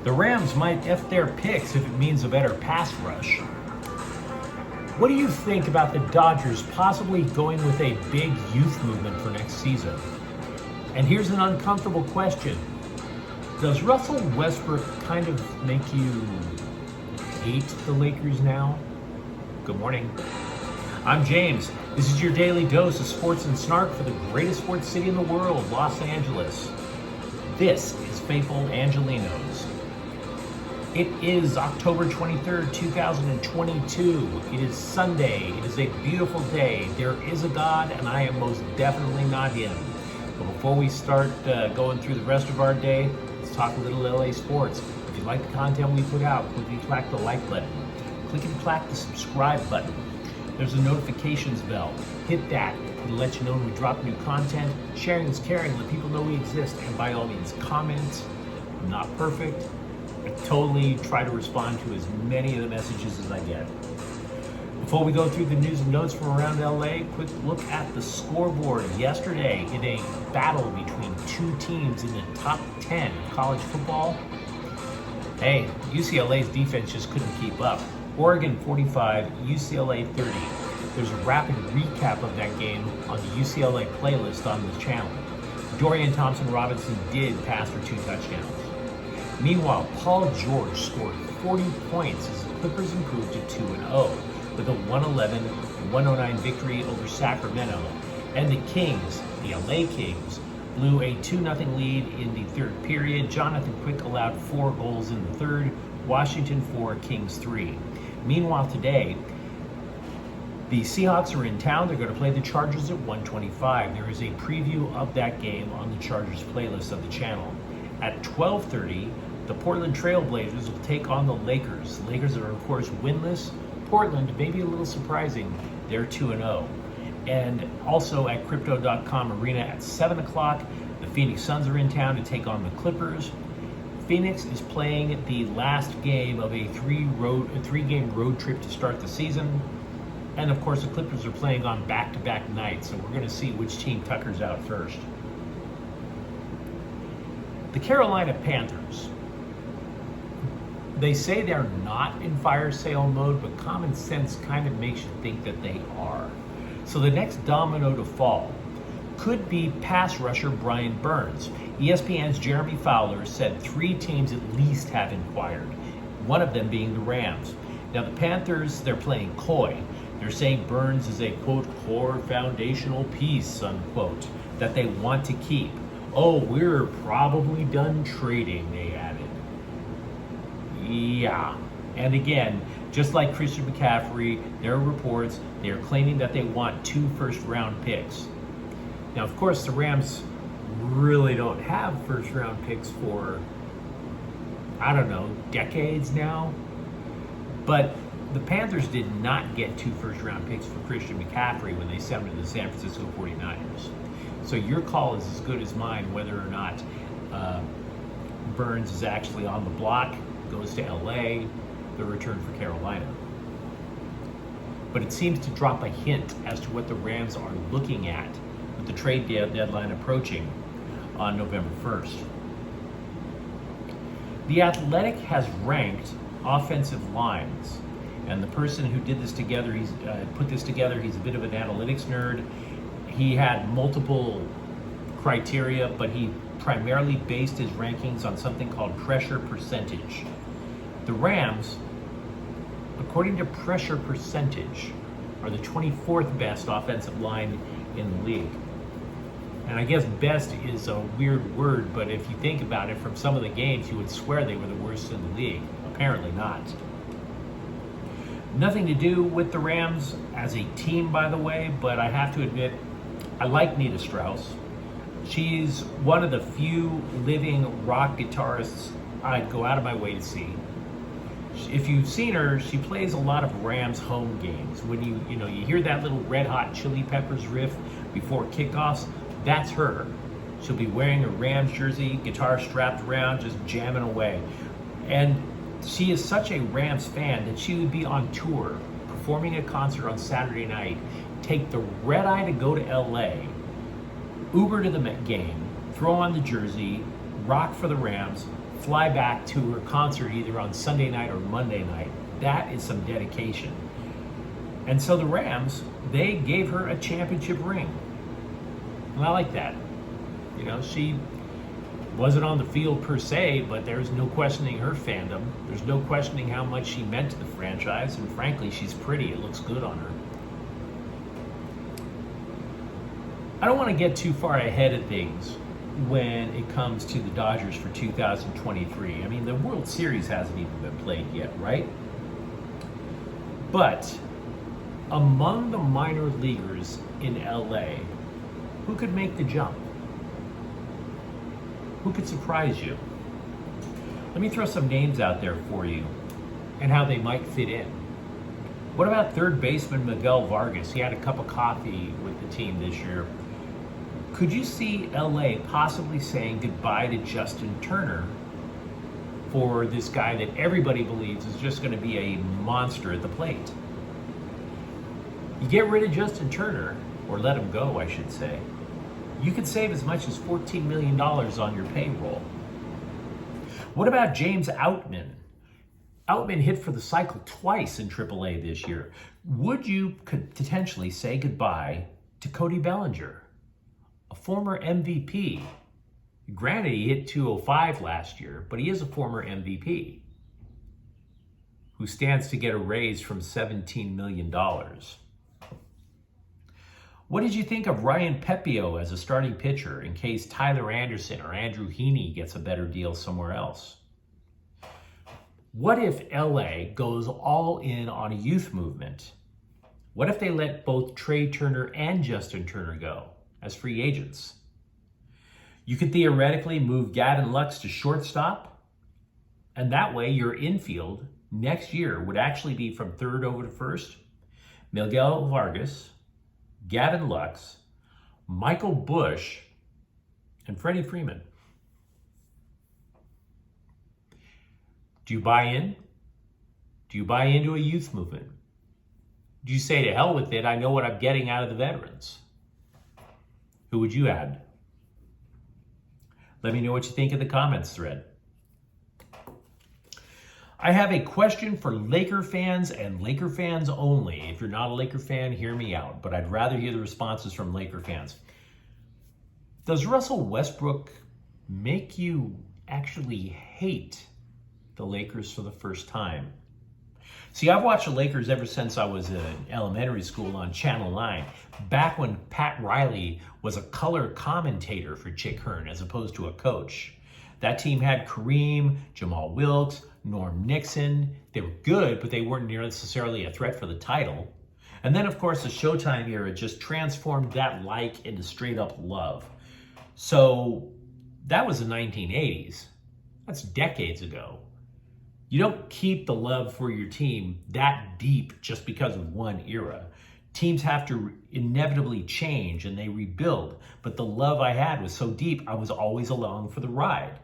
The Rams might F their picks if it means a better pass rush. What do you think about the Dodgers possibly going with a big youth movement for next season? And here's an uncomfortable question. Does Russell Westbrook kind of make you hate the Lakers now? Good morning. I'm James. This is your daily dose of sports and snark for the greatest sports city in the world, Los Angeles. This is Faithful Angelenos. It is October 23rd, 2022. It is Sunday. It is a beautiful day. There is a God, and I am most definitely not him. But before we start going through the rest of our day, let's talk a little LA sports. If you like the content we put out, quickly clack the like button. Click and clack the subscribe button. There's a notifications bell. Hit that. It'll let you know when we drop new content. Sharing is caring. Let people know we exist. And by all means, comment. I'm not perfect. I totally try to respond to as many of the messages as I get. Before we go through the news and notes from around LA, quick look at the scoreboard yesterday in a battle between two teams in the top 10 of college football. Hey, UCLA's defense just couldn't keep up. Oregon 45, UCLA 30. There's a rapid recap of that game on the UCLA playlist on the channel. Dorian Thompson-Robinson did pass for 2 touchdowns. Meanwhile, Paul George scored 40 points as the Clippers improved to 2-0 with a 111-109 victory over Sacramento. And the Kings, the LA Kings, blew a 2-0 lead in the third period. Jonathan Quick allowed 4 goals in the third. Washington 4, Kings 3. Meanwhile today, the Seahawks are in town. They're going to play the Chargers at 1:25. There is a preview of that game on the Chargers playlist of the channel. At 12:30, the Portland Trailblazers will take on the Lakers. The Lakers are, of course, winless. Portland, maybe a little surprising, they're 2-0. And also at Crypto.com Arena at 7 o'clock, the Phoenix Suns are in town to take on the Clippers. Phoenix is playing the last game of a three-game road trip to start the season. And of course, the Clippers are playing on back-to-back nights, so we're going to see which team tuckers out first. The Carolina Panthers. They say they're not in fire sale mode, but common sense kind of makes you think that they are. So the next domino to fall could be pass rusher Brian Burns. ESPN's Jeremy Fowler said 3 teams at least have inquired, one of them being the Rams. Now the Panthers, they're playing coy. They're saying Burns is a, quote, core foundational piece, unquote, that they want to keep. Oh, we're probably done trading, they added. Yeah. And again, just like Christian McCaffrey, there are reports, they are claiming that they want 2 first-round picks. Now, of course, the Rams really don't have first-round picks for, I don't know, decades now. But the Panthers did not get 2 first-round picks for Christian McCaffrey when they sent him to the San Francisco 49ers. So your call is as good as mine whether or not Burns is actually on the block, goes to LA, the return for Carolina. But it seems to drop a hint as to what the Rams are looking at with the trade deadline approaching on November 1st. The Athletic has ranked offensive lines, and the person who did this together, he's put this together, he's a bit of an analytics nerd. He had multiple criteria, but he primarily based his rankings on something called pressure percentage. The Rams, according to pressure percentage, are the 24th best offensive line in the league. And I guess best is a weird word, but if you think about it, from some of the games, you would swear they were the worst in the league. Apparently not. Nothing to do with the Rams as a team, by the way, but I have to admit, I like Nita Strauss. She's one of the few living rock guitarists I'd go out of my way to see. If you've seen her, she plays a lot of Rams home games. When you hear that little Red Hot Chili Peppers riff before kickoffs, that's her. She'll be wearing a Rams jersey, guitar strapped around, just jamming away. And she is such a Rams fan that she would be on tour, performing a concert on Saturday night, take the red eye to go to LA, Uber to the game, throw on the jersey, rock for the Rams, fly back to her concert either on Sunday night or Monday night. That is some dedication. And so the Rams, they gave her a championship ring. And I like that. You know, she wasn't on the field per se, but there's no questioning her fandom. There's no questioning how much she meant to the franchise. And frankly, she's pretty. It looks good on her. I don't want to get too far ahead of things when it comes to the Dodgers for 2023. I mean, the World Series hasn't even been played yet, right? But among the minor leaguers in LA, who could make the jump? Who could surprise you? Let me throw some names out there for you and how they might fit in. What about third baseman Miguel Vargas? He had a cup of coffee with the team this year. Could you see LA possibly saying goodbye to Justin Turner for this guy that everybody believes is just going to be a monster at the plate? You get rid of Justin Turner, or let him go, I should say, you could save as much as $14 million on your payroll. What about James Outman? Outman hit for the cycle twice in AAA this year. Would you could potentially say goodbye to Cody Bellinger, a former MVP? Granted, he hit 205 last year, but he is a former MVP who stands to get a raise from $17 million. What did you think of Ryan Pepio as a starting pitcher in case Tyler Anderson or Andrew Heaney gets a better deal somewhere else? What if LA goes all in on a youth movement? What if they let both Trey Turner and Justin Turner go as free agents? You could theoretically move Gavin Lux to shortstop, and that way your infield next year would actually be from third over to first. Miguel Vargas, Gavin Lux, Michael Bush, and Freddie Freeman. Do you buy in? Do you buy into a youth movement? Do you say, to hell with it, I know what I'm getting out of the veterans? Who would you add? Let me know what you think in the comments thread. I have a question for Laker fans and Laker fans only. If you're not a Laker fan, hear me out, but I'd rather hear the responses from Laker fans. Does Russell Westbrook make you actually hate the Lakers for the first time? See, I've watched the Lakers ever since I was in elementary school on Channel 9, back when Pat Riley was a color commentator for Chick Hearn as opposed to a coach. That team had Kareem, Jamal Wilkes, Norm Nixon. They were good, but they weren't necessarily a threat for the title. And then, of course, the Showtime era just transformed that like into straight up love. So that was the 1980s. That's decades ago. You don't keep the love for your team that deep just because of one era. Teams have to inevitably change and they rebuild. But the love I had was so deep, I was always along for the ride.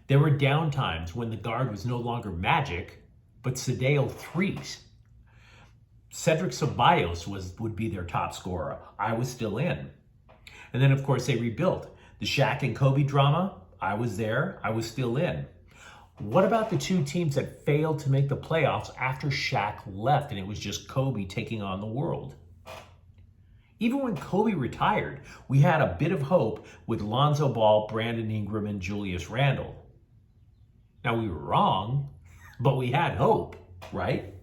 There were down times when the guard was no longer Magic, but Sadeo Threes. Cedric Ceballos would be their top scorer. I was still in. And then, of course, they rebuilt. The Shaq and Kobe drama, I was there. I was still in. What about the two teams that failed to make the playoffs after Shaq left and it was just Kobe taking on the world? Even when Kobe retired, we had a bit of hope with Lonzo Ball, Brandon Ingram, and Julius Randle. Now, we were wrong, but we had hope, right?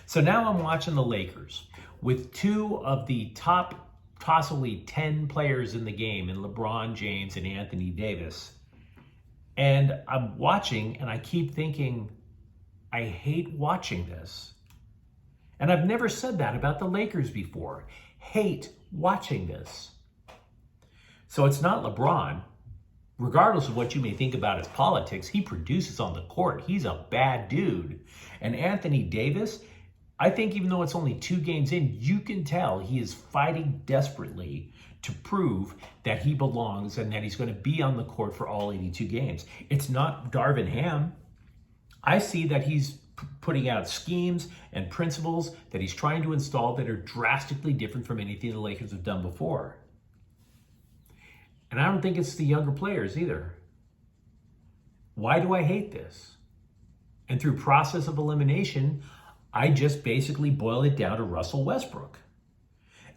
So now I'm watching the Lakers with two of the top possibly 10 players in the game in LeBron James and Anthony Davis. And I'm watching and I keep thinking, I hate watching this. And I've never said that about the Lakers before. Hate watching this. So it's not LeBron. Regardless of what you may think about his politics, he produces on the court. He's a bad dude. And Anthony Davis, I think even though it's only 2 games in, you can tell he is fighting desperately to prove that he belongs and that he's going to be on the court for all 82 games. It's not Darvin Ham. I see that he's putting out schemes and principles that he's trying to install that are drastically different from anything the Lakers have done before. And I don't think it's the younger players either. Why do I hate this? And through process of elimination, I just basically boil it down to Russell Westbrook.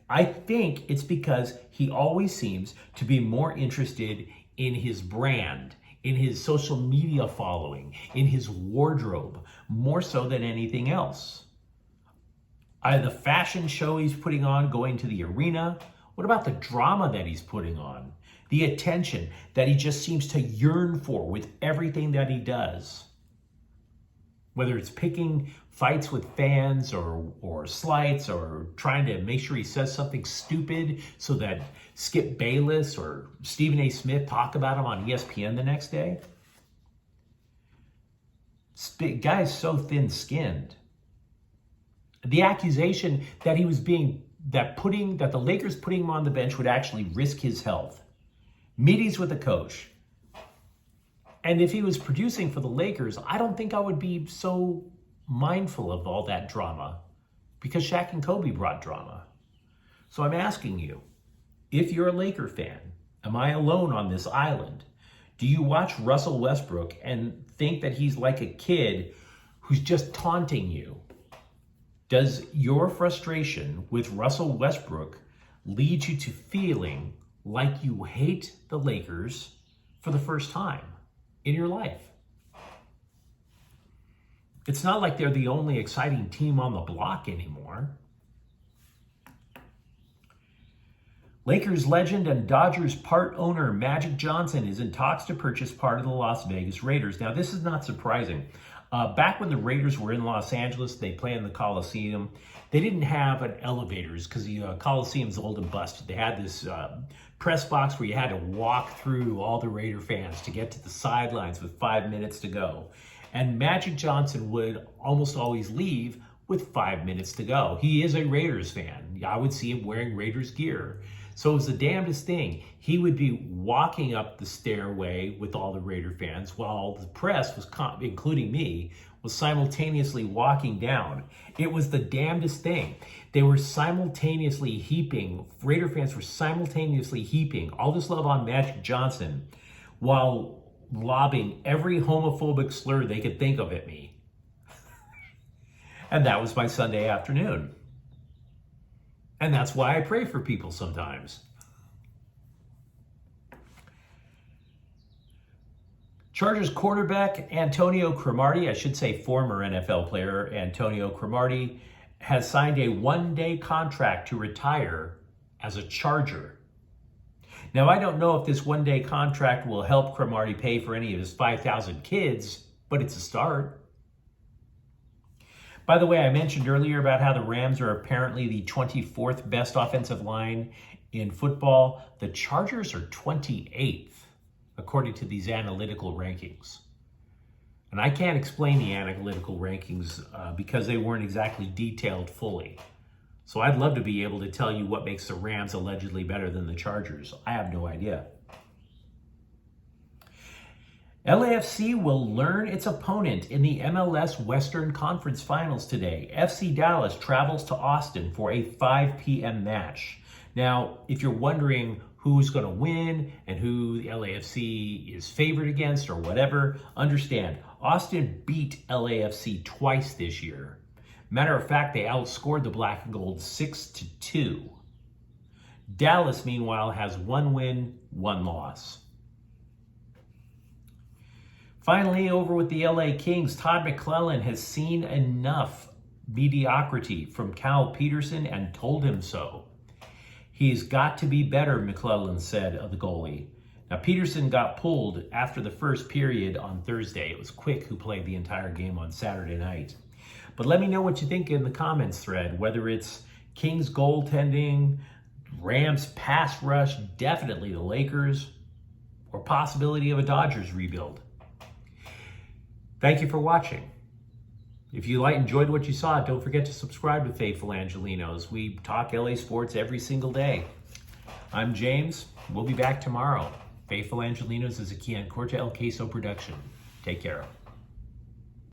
I think it's because he always seems to be more interested in his brand, in his social media following, in his wardrobe, more so than anything else. The fashion show he's putting on, going to the arena. What about the drama that he's putting on? The attention that he just seems to yearn for with everything that he does. Whether it's picking fights with fans or slights or trying to make sure he says something stupid so that Skip Bayless or Stephen A. Smith talk about him on ESPN the next day. Guy's so thin-skinned. The accusation that that the Lakers putting him on the bench would actually risk his health. Meetings with the coach. And if he was producing for the Lakers, I don't think I would be so mindful of all that drama because Shaq and Kobe brought drama. So I'm asking you, if you're a Laker fan, am I alone on this island? Do you watch Russell Westbrook and think that he's like a kid who's just taunting you? Does your frustration with Russell Westbrook lead you to feeling like you hate the Lakers for the first time in your life? It's not like they're the only exciting team on the block anymore. Lakers legend and Dodgers part owner Magic Johnson is in talks to purchase part of the Las Vegas Raiders. Now, this is not surprising. Back when the Raiders were in Los Angeles, they play in the Coliseum. They didn't have an elevators because the Coliseum's old and busted. They had this press box where you had to walk through all the Raider fans to get to the sidelines with 5 minutes to go. And Magic Johnson would almost always leave with 5 minutes to go. He is a Raiders fan. I would see him wearing Raiders gear. So it was the damnedest thing. He would be walking up the stairway with all the Raider fans while the press, including me, was simultaneously walking down. It was the damnedest thing. They were simultaneously Raider fans were simultaneously heaping all this love on Magic Johnson while lobbing every homophobic slur they could think of at me. And that was my Sunday afternoon. And that's why I pray for people sometimes. Chargers quarterback Antonio Cromartie, I should say former NFL player Antonio Cromartie, has signed a one-day contract to retire as a Charger. Now, I don't know if this one-day contract will help Cromartie pay for any of his 5,000 kids, but it's a start. By the way, I mentioned earlier about how the Rams are apparently the 24th best offensive line in football. The Chargers are 28th, according to these analytical rankings. And I can't explain the analytical rankings because they weren't exactly detailed fully. So I'd love to be able to tell you what makes the Rams allegedly better than the Chargers. I have no idea. LAFC will learn its opponent in the MLS Western Conference Finals today. FC Dallas travels to Austin for a 5 p.m. match. Now, if you're wondering who's going to win and who the LAFC is favored against or whatever, understand, Austin beat LAFC twice this year. Matter of fact, they outscored the Black and Gold 6-2. Dallas, meanwhile, has 1 win, 1 loss. Finally, over with the LA Kings, Todd McClellan has seen enough mediocrity from Cal Peterson and told him so. He's got to be better, McClellan said of the goalie. Now, Peterson got pulled after the first period on Thursday. It was Quick who played the entire game on Saturday night. But let me know what you think in the comments thread, whether it's Kings goaltending, Rams pass rush, definitely the Lakers, or possibility of a Dodgers rebuild. Thank you for watching. If you enjoyed what you saw, don't forget to subscribe to Faithful Angelenos. We talk LA sports every single day. I'm James. We'll be back tomorrow. Faithful Angelenos is a Kian Corte El Queso production. Take care.